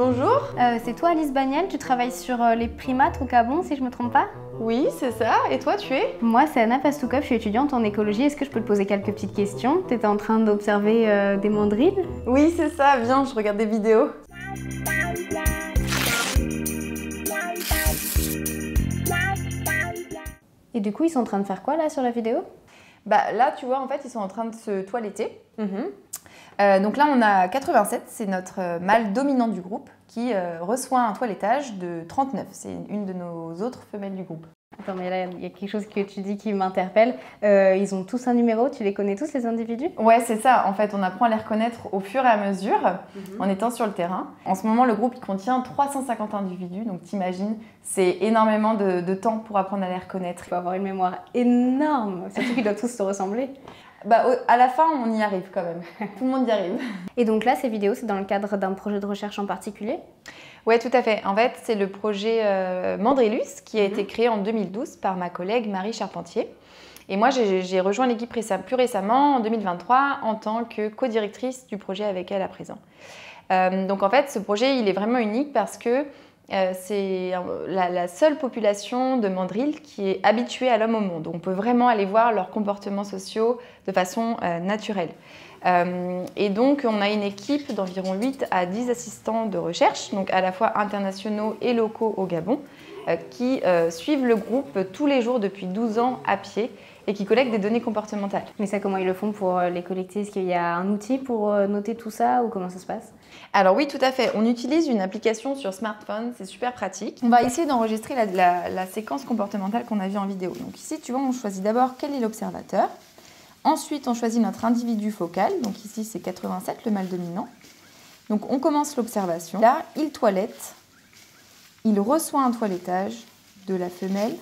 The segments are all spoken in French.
Bonjour. C'est toi Alice Bagnel, tu travailles sur les primates au Gabon si je me trompe pas? Oui, c'est ça. Et toi, tu es? Moi, c'est Anna Pastoukov, je suis étudiante en écologie. Est-ce que je peux te poser quelques petites questions? Tu étais en train d'observer des mandrilles? Oui, c'est ça. Viens, je regarde des vidéos. Et du coup, ils sont en train de faire quoi là sur la vidéo? Bah là, tu vois, en fait, ils sont en train de se toiletter. Donc là, on a 87, c'est notre mâle dominant du groupe qui reçoit un toilettage de 39. C'est une de nos autres femelles du groupe. Attends, mais là, il y a quelque chose que tu dis qui m'interpelle. Ils ont tous un numéro, tu les connais tous les individus? Ouais, c'est ça. En fait, on apprend à les reconnaître au fur et à mesure en étant sur le terrain. En ce moment, le groupe il contient 350 individus. Donc t'imagines, c'est énormément de temps pour apprendre à les reconnaître. Il faut avoir une mémoire énorme, surtout qu'ils doivent tous se ressembler. Bah, à la fin, on y arrive quand même. Tout le monde y arrive. Et donc là, ces vidéos, c'est dans le cadre d'un projet de recherche en particulier? Oui, tout à fait. En fait, c'est le projet Mandrilus qui a été créé en 2012 par ma collègue Marie Charpentier. Et moi, j'ai rejoint l'équipe plus récemment, en 2023, en tant que co-directrice du projet avec elle à présent. Donc en fait, ce projet, il est vraiment unique parce que c'est la seule population de mandrilles qui est habituée à l'homme au monde. On peut vraiment aller voir leurs comportements sociaux de façon naturelle. Et donc, on a une équipe d'environ 8 à 10 assistants de recherche, donc à la fois internationaux et locaux au Gabon, qui suivent le groupe tous les jours depuis 12 ans à pied et qui collectent des données comportementales. Mais ça, comment ils le font pour les collecter? Est-ce qu'il y a un outil pour noter tout ça ou comment ça se passe? Alors oui, tout à fait. On utilise une application sur smartphone, c'est super pratique. On va essayer d'enregistrer la séquence comportementale qu'on a vue en vidéo. Donc ici, tu vois, on choisit d'abord quel est l'observateur. Ensuite, on choisit notre individu focal. Donc ici, c'est 87, le mâle dominant. Donc on commence l'observation. Là, il toilette. Il reçoit un toilettage de la femelle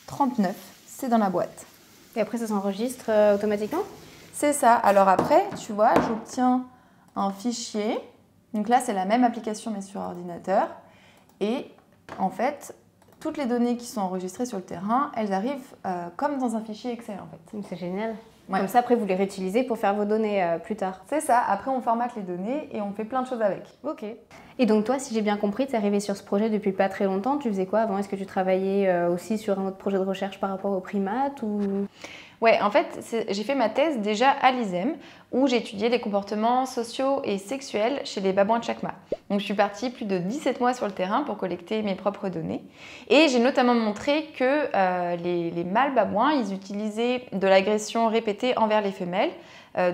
39. C'est dans la boîte. Et après, ça s'enregistre automatiquement? C'est ça. Alors après, tu vois, j'obtiens un fichier. Donc là, c'est la même application, mais sur ordinateur. Et en fait, toutes les données qui sont enregistrées sur le terrain, elles arrivent comme dans un fichier Excel, en fait. C'est génial. Ouais. Comme ça, après, vous les réutilisez pour faire vos données plus tard. C'est ça. Après, on formate les données et on fait plein de choses avec. Ok. Et donc toi, si j'ai bien compris, tu es arrivée sur ce projet depuis pas très longtemps. Tu faisais quoi avant? Est-ce que tu travaillais aussi sur un autre projet de recherche par rapport aux primates ou... Ouais, en fait, j'ai fait ma thèse déjà à l'ISEM, où j'ai étudié les comportements sociaux et sexuels chez les babouins Tchakma. Donc je suis partie plus de 17 mois sur le terrain pour collecter mes propres données. Et j'ai notamment montré que les mâles babouins, ils utilisaient de l'agression répétée envers les femelles,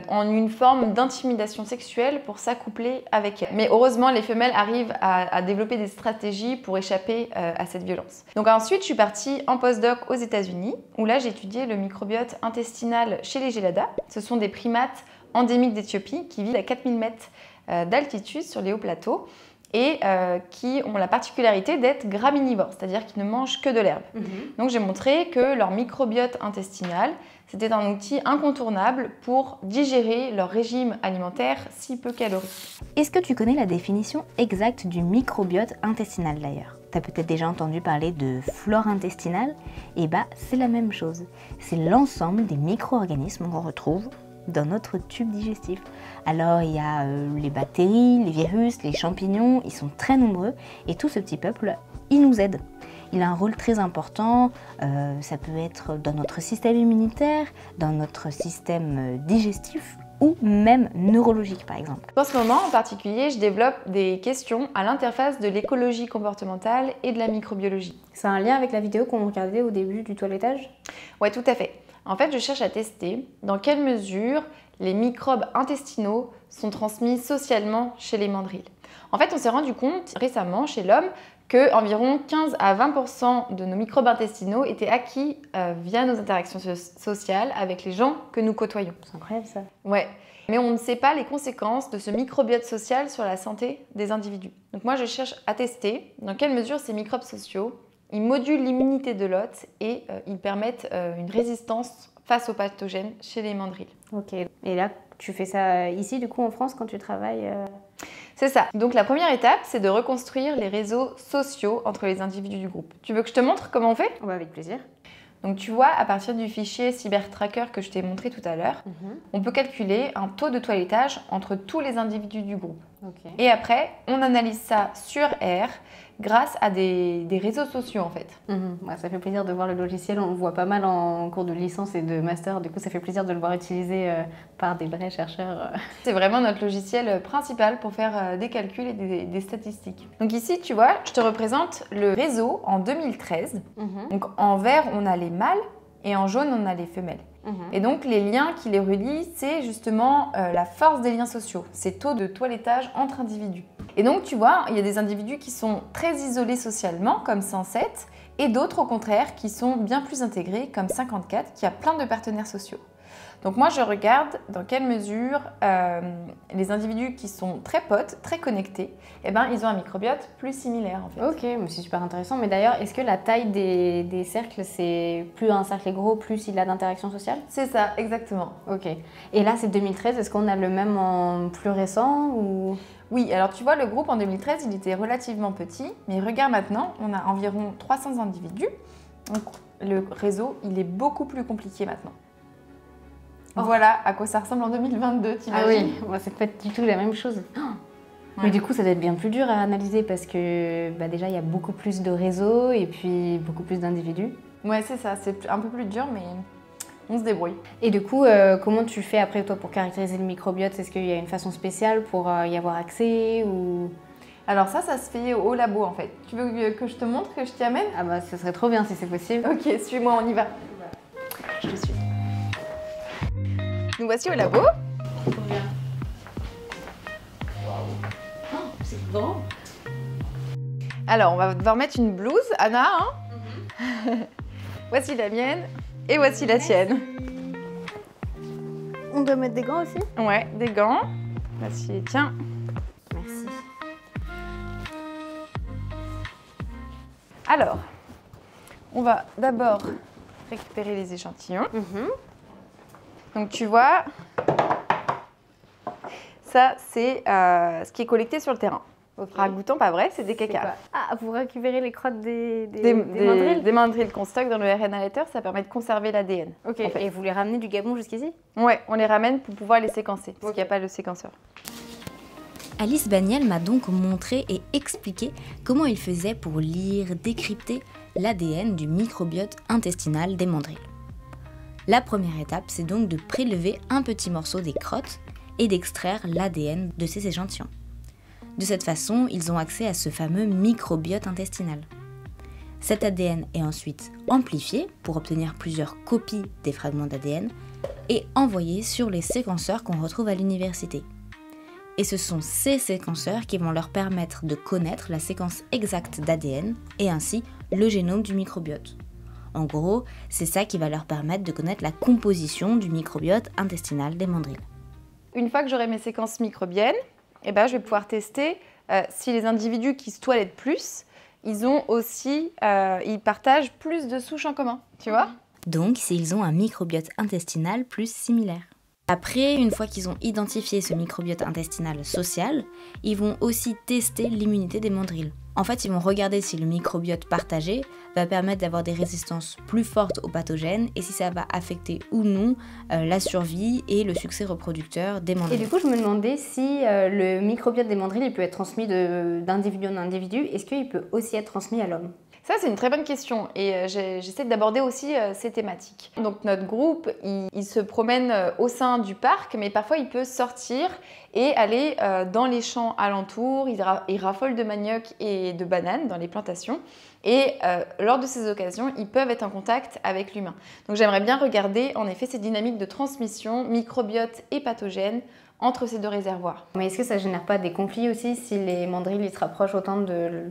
en une forme d'intimidation sexuelle pour s'accoupler avec elles. Mais heureusement, les femelles arrivent à développer des stratégies pour échapper à cette violence. Donc ensuite, je suis partie en postdoc aux États-Unis, où là, j'ai étudié le microbiote intestinal chez les Gelada. Ce sont des primates endémiques d'Éthiopie qui vivent à 4000 mètres d'altitude sur les hauts plateaux et qui ont la particularité d'être graminivores, c'est-à-dire qu'ils ne mangent que de l'herbe. Donc j'ai montré que leur microbiote intestinal, c'était un outil incontournable pour digérer leur régime alimentaire si peu calorique. Est-ce que tu connais la définition exacte du microbiote intestinal d'ailleurs? Tu as peut-être déjà entendu parler de flore intestinale? Et bah c'est la même chose. C'est l'ensemble des micro-organismes qu'on retrouve dans notre tube digestif. Alors il y a les bactéries, les virus, les champignons, ils sont très nombreux et tout ce petit peuple, il nous aide. Il a un rôle très important, ça peut être dans notre système immunitaire, dans notre système digestif ou même neurologique par exemple. En ce moment en particulier, je développe des questions à l'interface de l'écologie comportementale et de la microbiologie. C'est un lien avec la vidéo qu'on regardait au début du toilettage? Ouais, tout à fait. En fait, je cherche à tester dans quelle mesure les microbes intestinaux sont transmis socialement chez les mandrilles. En fait, on s'est rendu compte récemment chez l'homme que environ 15 à 20% de nos microbes intestinaux étaient acquis via nos interactions sociales avec les gens que nous côtoyons. C'est incroyable ça. Ouais, mais on ne sait pas les conséquences de ce microbiote social sur la santé des individus. Donc moi, je cherche à tester dans quelle mesure ces microbes sociaux ils modulent l'immunité de l'hôte et ils permettent une résistance face aux pathogènes chez les mandrilles. Ok, et là tu fais ça ici du coup en France quand tu travailles C'est ça. Donc la première étape, c'est de reconstruire les réseaux sociaux entre les individus du groupe. Tu veux que je te montre comment on fait? Avec plaisir. Donc tu vois, à partir du fichier CyberTracker que je t'ai montré tout à l'heure, on peut calculer un taux de toilettage entre tous les individus du groupe. Ok. Et après, on analyse ça sur R grâce à des réseaux sociaux en fait. Ouais, ça fait plaisir de voir le logiciel, on le voit pas mal en cours de licence et de master, du coup ça fait plaisir de le voir utilisé par des vrais chercheurs. C'est vraiment notre logiciel principal pour faire des calculs et des statistiques. Donc ici, tu vois, je te représente le réseau en 2013. Donc en vert, on a les mâles et en jaune, on a les femelles. Et donc les liens qui les relient, c'est justement la force des liens sociaux, ces taux de toilettage entre individus. Et donc tu vois, il y a des individus qui sont très isolés socialement, comme 107, et d'autres au contraire qui sont bien plus intégrés, comme 54, qui a plein de partenaires sociaux. Donc moi je regarde dans quelle mesure les individus qui sont très potes, très connectés, eh ben, ils ont un microbiote plus similaire en fait. Ok, mais c'est super intéressant. Mais d'ailleurs, est-ce que la taille des cercles, c'est plus un cercle est gros, plus il a d'interactions sociales? C'est ça, exactement. Ok. Et là c'est 2013, est-ce qu'on a le même en plus récent ou... Oui, alors tu vois, le groupe en 2013, il était relativement petit, mais regarde maintenant, on a environ 300 individus. Donc le réseau, il est beaucoup plus compliqué maintenant. Oh. Voilà à quoi ça ressemble en 2022, t'imagines? Ah oui, bon, c'est pas du tout la même chose. Oh. Ouais. Mais du coup, ça doit être bien plus dur à analyser parce que déjà, il y a beaucoup plus de réseaux et puis beaucoup plus d'individus. Ouais, c'est ça, c'est un peu plus dur, mais on se débrouille. Et du coup, comment tu fais après, toi, pour caractériser le microbiote? Est-ce qu'il y a une façon spéciale pour y avoir accès ou... Alors ça se fait au labo en fait. Tu veux que je te montre, que je t'y amène? Ah bah, ça serait trop bien si c'est possible. Ok, suis-moi, on y va. Je te suis. Nous voici au labo. Trop bien. Waouh. Oh, c'est grand. Alors, on va devoir mettre une blouse, Anna. Hein. Voici la mienne et voici la tienne. On doit mettre des gants aussi? Ouais, des gants. Voici, tiens. Merci. Alors, on va d'abord récupérer les échantillons. Donc tu vois, ça c'est ce qui est collecté sur le terrain. Okay. Ragoûtant, pas vrai, c'est des caca. Ah, vous récupérez les crottes des mandrilles? Des mandrilles qu'on stocke dans le RNA Letter, ça permet de conserver l'ADN. Ok, en fait. Et vous les ramenez du Gabon jusqu'ici? Ouais, on les ramène pour pouvoir les séquencer, parce qu'il n'y a pas le séquenceur. Alice Baniel m'a donc montré et expliqué comment il faisait pour lire, décrypter l'ADN du microbiote intestinal des mandrilles. La première étape, c'est donc de prélever un petit morceau des crottes et d'extraire l'ADN de ces échantillons. De cette façon, ils ont accès à ce fameux microbiote intestinal. Cet ADN est ensuite amplifié pour obtenir plusieurs copies des fragments d'ADN et envoyé sur les séquenceurs qu'on retrouve à l'université. Et ce sont ces séquenceurs qui vont leur permettre de connaître la séquence exacte d'ADN et ainsi le génome du microbiote. En gros, c'est ça qui va leur permettre de connaître la composition du microbiote intestinal des mandrilles. Une fois que j'aurai mes séquences microbiennes, je vais pouvoir tester si les individus qui se toilettent plus, ils partagent plus de souches en commun, tu vois? Donc, s'ils ont un microbiote intestinal plus similaire. Après, une fois qu'ils ont identifié ce microbiote intestinal social, ils vont aussi tester l'immunité des mandrilles. En fait, ils vont regarder si le microbiote partagé va permettre d'avoir des résistances plus fortes aux pathogènes et si ça va affecter ou non la survie et le succès reproducteur des mandrilles. Et du coup, je me demandais si le microbiote des mandrilles il peut être transmis d'individu en individu. Est-ce qu'il peut aussi être transmis à l'homme? Ça, c'est une très bonne question et j'essaie d'aborder aussi ces thématiques. Donc notre groupe, il se promène au sein du parc, mais parfois il peut sortir et aller dans les champs alentours. Il raffole de manioc et de bananes dans les plantations. Et lors de ces occasions, ils peuvent être en contact avec l'humain. Donc j'aimerais bien regarder en effet ces dynamiques de transmission microbiote et pathogène entre ces deux réservoirs. Mais est-ce que ça ne génère pas des conflits aussi si les mandrilles ils se rapprochent autant de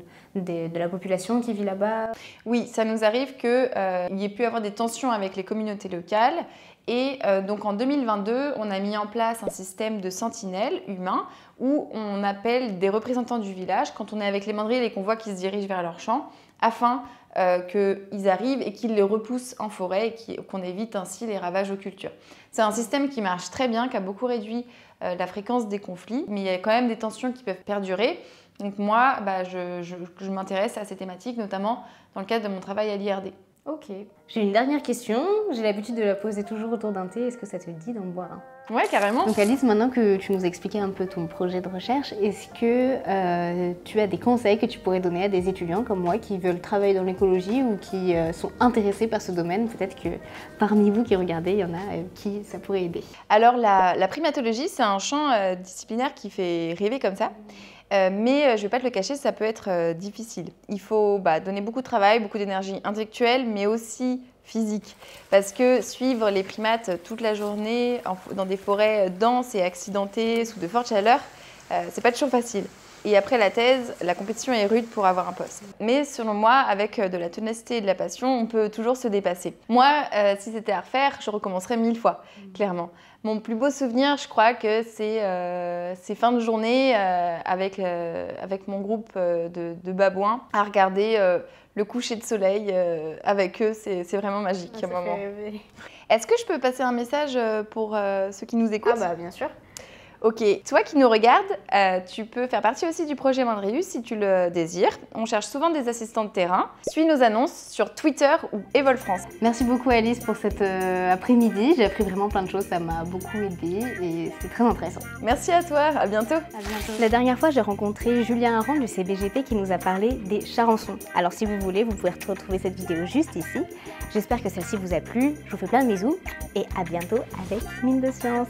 la population qui vit là-bas? Oui, ça nous arrive qu'il y ait pu avoir des tensions avec les communautés locales. Et donc en 2022, on a mis en place un système de sentinelles humains où on appelle des représentants du village quand on est avec les mandrilles et qu'on voit qu'ils se dirigent vers leur champ afin qu'ils arrivent et qu'ils les repoussent en forêt et qu'on évite ainsi les ravages aux cultures. C'est un système qui marche très bien, qui a beaucoup réduit la fréquence des conflits, mais il y a quand même des tensions qui peuvent perdurer. Donc moi, je m'intéresse à ces thématiques, notamment dans le cadre de mon travail à l'IRD. Ok. J'ai une dernière question, j'ai l'habitude de la poser toujours autour d'un thé, est-ce que ça te dit d'en boire un? Ouais, carrément. Donc Alice, maintenant que tu nous expliquais un peu ton projet de recherche, est-ce que tu as des conseils que tu pourrais donner à des étudiants comme moi qui veulent travailler dans l'écologie ou qui sont intéressés par ce domaine? Peut-être que parmi vous qui regardez, il y en a qui ça pourrait aider. Alors la primatologie, c'est un champ disciplinaire qui fait rêver comme ça. Mais je ne vais pas te le cacher, ça peut être difficile. Il faut donner beaucoup de travail, beaucoup d'énergie intellectuelle, mais aussi physique. Parce que suivre les primates toute la journée dans des forêts denses et accidentées, sous de fortes chaleurs, c'est pas toujours facile. Et après la thèse, la compétition est rude pour avoir un poste. Mais selon moi, avec de la ténacité et de la passion, on peut toujours se dépasser. Moi, si c'était à refaire, je recommencerais 1000 fois, clairement. Mon plus beau souvenir, je crois que c'est fin de journée avec mon groupe de babouins à regarder le coucher de soleil avec eux. C'est vraiment magique. Ça fait rêver. Est-ce que je peux passer un message pour ceux qui nous écoutent? Bien sûr. Ok, toi qui nous regardes, tu peux faire partie aussi du projet Mandrius si tu le désires. On cherche souvent des assistants de terrain. Suis nos annonces sur Twitter ou Evol France. Merci beaucoup Alice pour cet après-midi. J'ai appris vraiment plein de choses, ça m'a beaucoup aidé et c'est très intéressant. Merci à toi, à bientôt. À bientôt. La dernière fois, j'ai rencontré Julien Aran du CBGP qui nous a parlé des charançons. Alors si vous voulez, vous pouvez retrouver cette vidéo juste ici. J'espère que celle-ci vous a plu. Je vous fais plein de bisous et à bientôt avec Mine de Science.